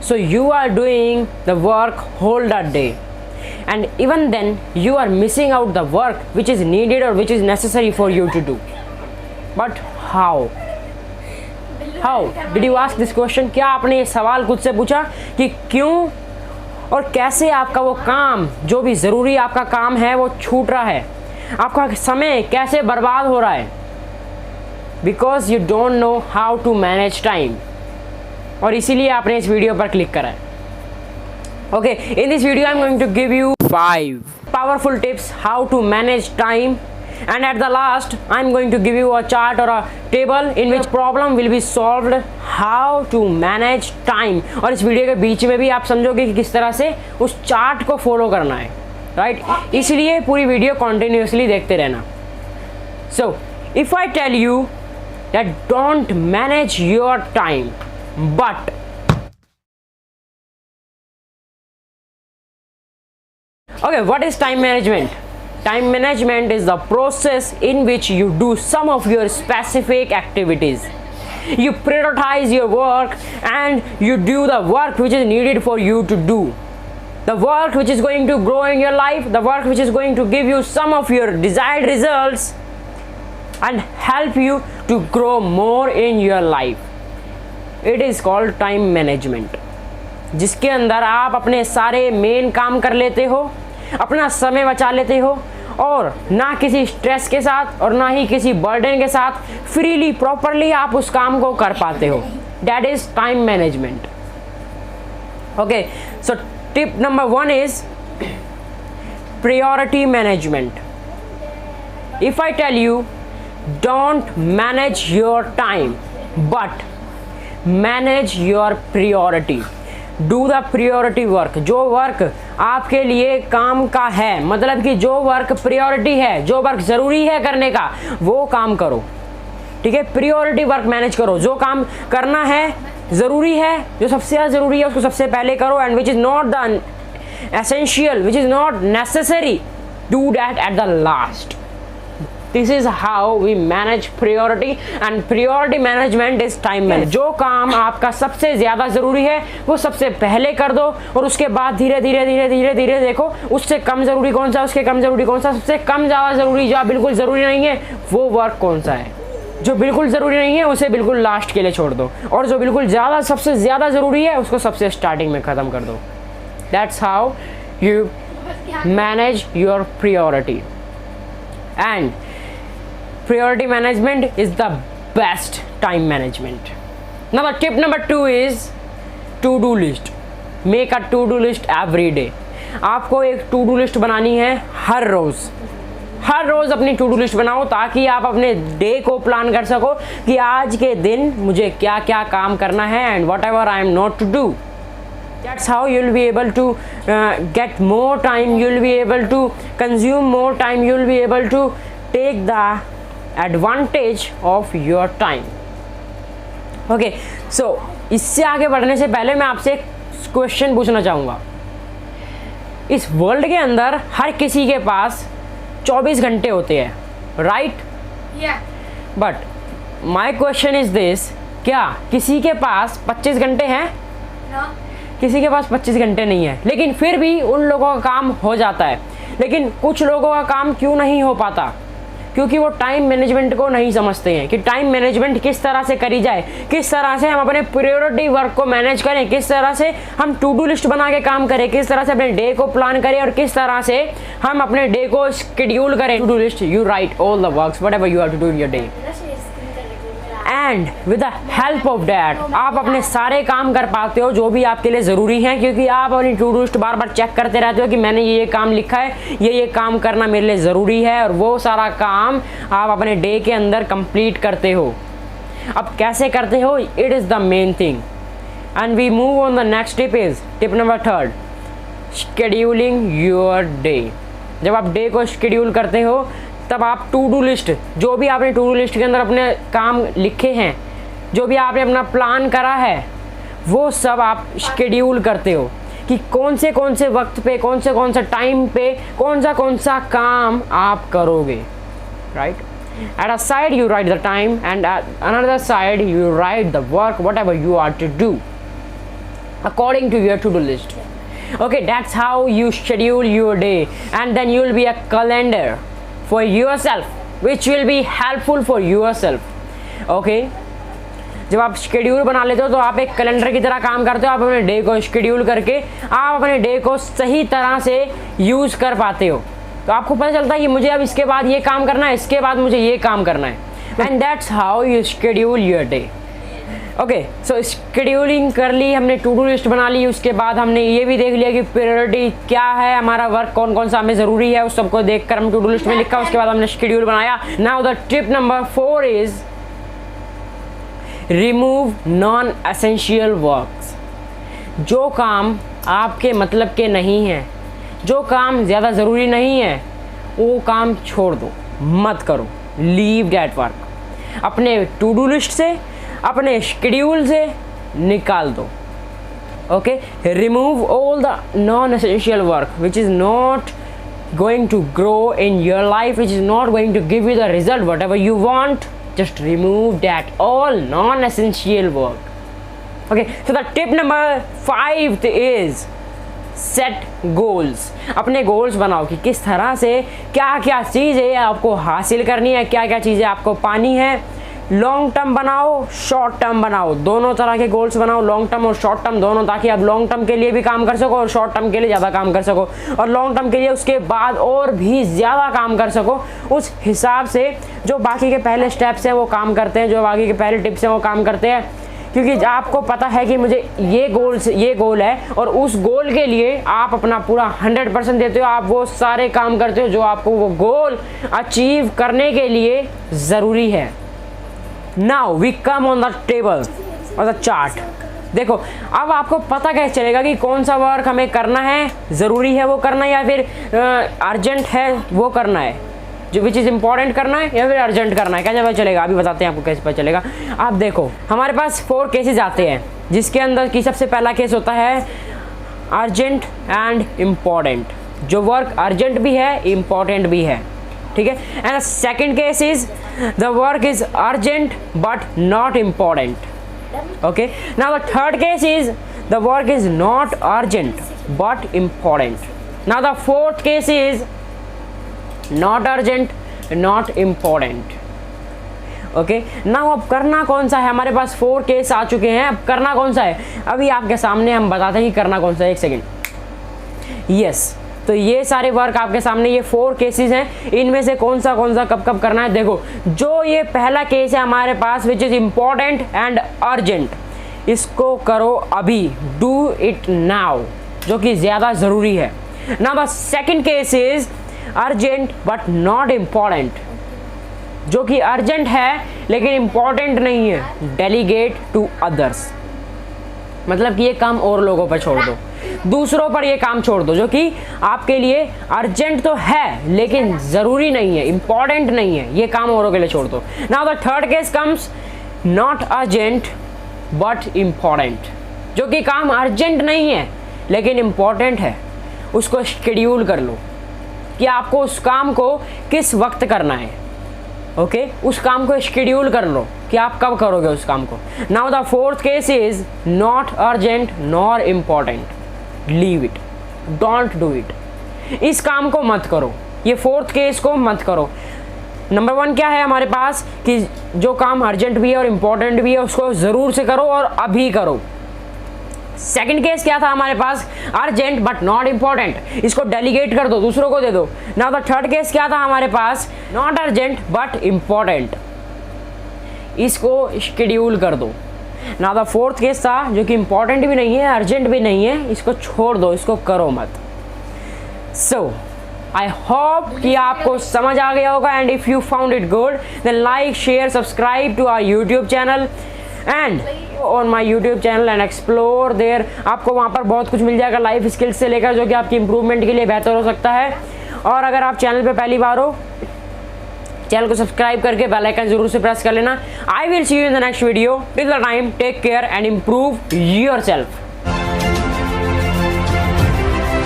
so you are doing the work whole that day, and even then you are missing out the work which is needed or which is necessary for you to do. But how did you ask this question? क्या आपने ये सवाल खुद से पूछा कि क्यों और कैसे आपका वो काम, जो भी ज़रूरी आपका काम है, वो छूट रहा है, आपका समय कैसे बर्बाद हो रहा है? Because you don't know how to manage time, और इसीलिए आपने इस वीडियो पर क्लिक करा है. Okay, in this video I am going to give you 5 powerful tips how to manage time, and at the last I am going to give you a chart or a table in which problem will be solved how to manage time. और इस video के बीच में भी आप समझोगे कि किस तरह से उस चार्ट को फॉलो करना है, राइट? इसलिए पूरी वीडियो कॉन्टिन्यूसली देखते रहना. So if I tell you that don't manage your time but okay, what is time management? Time management is the process in which you do some of your specific activities. You prioritize your work and you do the work which is needed for you to do. The work which is going to grow in your life, the work which is going to give you some of your desired results and help you to grow more in your life. It is called time management. जिसके अंदर आप अपने सारे main काम कर लेते हो, अपना समय बचा लेते हो, और ना किसी स्ट्रेस के साथ और ना ही किसी बर्डन के साथ फ्रीली प्रॉपरली आप उस काम को कर पाते हो. That is time management. Okay, so tip number 1 is priority management. If I tell you don't manage your time but manage your priority. Do the priority work. जो वर्क आपके लिए काम का है, मतलब कि जो वर्क प्रायोरिटी है, जो वर्क ज़रूरी है करने का, वो काम करो. ठीक है, प्रायोरिटी वर्क मैनेज करो. जो काम करना है, ज़रूरी है, जो सबसे ज़्यादा ज़रूरी है, उसको सबसे पहले करो. And which is not the essential, which is not necessary, do that at the last. This is how we manage priority, and priority management is time management. जो काम आपका सबसे ज़्यादा ज़रूरी है वो सबसे पहले कर दो, और उसके बाद धीरे धीरे धीरे धीरे धीरे देखो उससे कम ज़रूरी कौन सा, उसके कम ज़रूरी कौन सा, सबसे कम ज़्यादा ज़रूरी, जो बिल्कुल ज़रूरी नहीं है वो वर्क कौन सा है, जो बिल्कुल ज़रूरी नहीं है उसे बिल्कुल लास्ट के लिए छोड़ दो, और जो बिल्कुल ज़्यादा सबसे ज़्यादा ज़रूरी है उसको सबसे स्टार्टिंग में ख़त्म कर दो. That's how you manage your priority. And priority management is the best time management. Now the tip number 2 is to-do list. Make a to-do list every day. आपको एक to-do list बनानी है हर रोज़ अपनी to-do list बनाओ, ताकि आप अपने day को प्लान कर सको कि आज के दिन मुझे क्या क्या काम करना है, and whatever I am not to do. That's how you'll be able to get more time, you'll be able to consume more time, you'll be able to take the advantage of your time. Okay, so इससे आगे बढ़ने से पहले मैं आपसे एक question पूछना चाहूँगा. इस वर्ल्ड के अंदर हर किसी के पास 24 घंटे होते हैं, right? But my question is this, क्या किसी के पास 25 घंटे हैं? किसी के पास 25 घंटे नहीं है, लेकिन फिर भी उन लोगों का काम हो जाता है. लेकिन कुछ लोगों का काम क्यों नहीं हो पाता? क्योंकि वो टाइम मैनेजमेंट को नहीं समझते हैं कि टाइम मैनेजमेंट किस तरह से करी जाए, किस तरह से हम अपने प्रायोरिटी वर्क को मैनेज करें, किस तरह से हम टू डू लिस्ट बना के काम करें, किस तरह से अपने डे को प्लान करें, और किस तरह से हम अपने डे को शेड्यूल करें. To do list, you write all the works whatever you have to do in your day, and with the help of that आप अपने सारे काम कर पाते हो जो भी आपके लिए ज़रूरी हैं, क्योंकि आप अपनी टू डू लिस्ट बार बार चेक करते रहते हो कि मैंने ये काम लिखा है, ये काम करना मेरे लिए ज़रूरी है, और वो सारा काम आप अपने डे के अंदर कंप्लीट करते हो. अब कैसे करते हो, it is the main thing. And we move on the next tip is tip number 3, scheduling your day. जब आप डे को शेड्यूल करते हो तब आप टू डू लिस्ट, जो भी आपने टू डू लिस्ट के अंदर अपने काम लिखे हैं, जो भी आपने अपना प्लान करा है, वो सब आप शेड्यूल करते हो कि कौन से वक्त पे, कौन से टाइम पे कौन सा काम आप करोगे, right? At a side you write the time, and at another side you write the work whatever you are to do. according to your to-do list. Okay, that's how you schedule your day, and then you will be a calendar for yourself which will be helpful for yourself. Okay, जब आप schedule बना लेते हो तो आप एक calendar की तरह काम करते हो। आप अपने डे को शेड्यूल करके आप अपने डे को सही तरह से यूज़ कर पाते हो। तो आपको पता चलता है कि मुझे अब इसके बाद ये काम करना है, इसके बाद मुझे ये काम करना है, and that's how you schedule your day. Okay, so scheduling कर ली हमने, टू डू लिस्ट बना ली, उसके बाद हमने ये भी देख लिया कि प्रायोरिटी क्या है, हमारा वर्क कौन कौन सा हमें ज़रूरी है, उस सबको देखकर हम टू डू लिस्ट में लिखा, उसके बाद हमने शेड्यूल बनाया। Now the tip number 4 is remove non essential works. जो काम आपके मतलब के नहीं हैं, जो काम ज़्यादा ज़रूरी नहीं है, वो काम छोड़ दो, मत करो, लीव दैट वर्क। अपने टू डू लिस्ट से, अपने शेड्यूल से निकाल दो। Okay, remove all the non essential work which is not going to grow in your life, which is not going to give you the result whatever you want. Just remove that all non-essential work. Okay, so the tip number 5 is set goals. अपने goals बनाओ कि किस तरह से क्या क्या चीज़ें आपको हासिल करनी है, क्या क्या चीज़ें आपको पानी है। लॉन्ग टर्म बनाओ, शॉर्ट टर्म बनाओ, दोनों तरह के गोल्स बनाओ, लॉन्ग टर्म और शॉर्ट टर्म दोनों, ताकि आप लॉन्ग टर्म के लिए भी काम कर सको और शॉर्ट टर्म के लिए ज़्यादा काम कर सको, और लॉन्ग टर्म के लिए उसके बाद और भी ज़्यादा काम कर सको। उस हिसाब से जो बाकी के पहले स्टेप्स हैं वो काम करते हैं, जो बाकी के पहले टिप्स हैं वो काम करते हैं, क्योंकि आपको पता है कि मुझे ये गोल है और उस गोल के लिए आप अपना पूरा 100% देते हो, आप वो सारे काम करते हो जो आपको वो गोल अचीव करने के लिए ज़रूरी है। Now we come on the table और द चार्ट। देखो, अब आपको पता कैसे चलेगा कि कौन सा वर्क हमें करना है, ज़रूरी है वो करना है, या फिर अर्जेंट है वो करना है, जो विच इज़ इम्पॉर्टेंट करना है या फिर अर्जेंट करना है, कैसे पता चलेगा? अभी बताते हैं आपको कैसे पता चलेगा। आप देखो, हमारे पास 4 केसेस आते हैं, जिसके अंदर की सबसे पहला केस होता है अर्जेंट एंड इम्पॉर्टेंट, जो वर्क अर्जेंट भी है, इम्पॉर्टेंट भी है, ठीक है। And second case is the work is urgent but not important. Okay, now the third case is the work is not urgent but important. Now the fourth case is not urgent not important. Okay, now अब करना कौन सा है? हमारे पास 4 case आ चुके हैं, अब करना कौन सा है? अभी आपके सामने हम बताते हैं कि करना कौन सा है। एक सेकेंड। यस, तो ये सारे वर्क आपके सामने, ये 4 केसेस हैं, इनमें से कौन सा कब कब करना है। देखो, जो ये पहला केस है हमारे पास which is important and urgent, इसको करो अभी, डू इट नाउ, जो कि ज़्यादा ज़रूरी है। Now the second case is urgent but not important, जो कि अर्जेंट है लेकिन इम्पॉर्टेंट नहीं है, डेलीगेट टू अदर्स, मतलब कि ये काम और लोगों पर छोड़ दो, दूसरों पर ये काम छोड़ दो, जो कि आपके लिए अर्जेंट तो है लेकिन ज़रूरी नहीं है, इम्पॉर्टेंट नहीं है, ये काम औरों के लिए छोड़ दो। Now the third case comes not urgent but important, जो कि काम अर्जेंट नहीं है लेकिन इम्पॉर्टेंट है, उसको शेड्यूल कर लो कि आपको उस काम को किस वक्त करना है। ओके, उस काम को शेड्यूल कर लो कि आप कब करोगे उस काम को। Now the fourth case is not urgent nor important, leave it, don't do it, इस काम को मत करो, ये 4th केस को मत करो। नंबर 1 क्या है हमारे पास कि जो काम अर्जेंट भी है और इम्पॉर्टेंट भी है उसको ज़रूर से करो और अभी करो। सेकंड केस क्या था हमारे पास? अर्जेंट बट नॉट इम्पॉर्टेंट, इसको डेलीगेट कर दो, दूसरों को दे दो। नाउ द थर्ड केस क्या था हमारे पास? नॉट अर्जेंट बट इम्पॉर्टेंट, इसको शेड्यूल कर दो। नाउ द फोर्थ केस था जो कि इम्पॉर्टेंट भी नहीं है, अर्जेंट भी नहीं है, इसको छोड़ दो, इसको करो मत। सो आई होप कि आपको समझ आ गया होगा, and if you found it good then like share subscribe to our YouTube channel and on my YouTube channel and explore there. आपको वहाँ पर बहुत कुछ मिल जाएगा लाइफ स्किल्स से लेकर, जो कि आपकी इंप्रूवमेंट के लिए बेहतर हो सकता है। और अगर आप चैनल पे पहली बार हो, चैनल को सब्सक्राइब करके बेल आइकन जरूर से प्रेस कर लेना। I will see you in the next video. Till the time take care and improve yourself.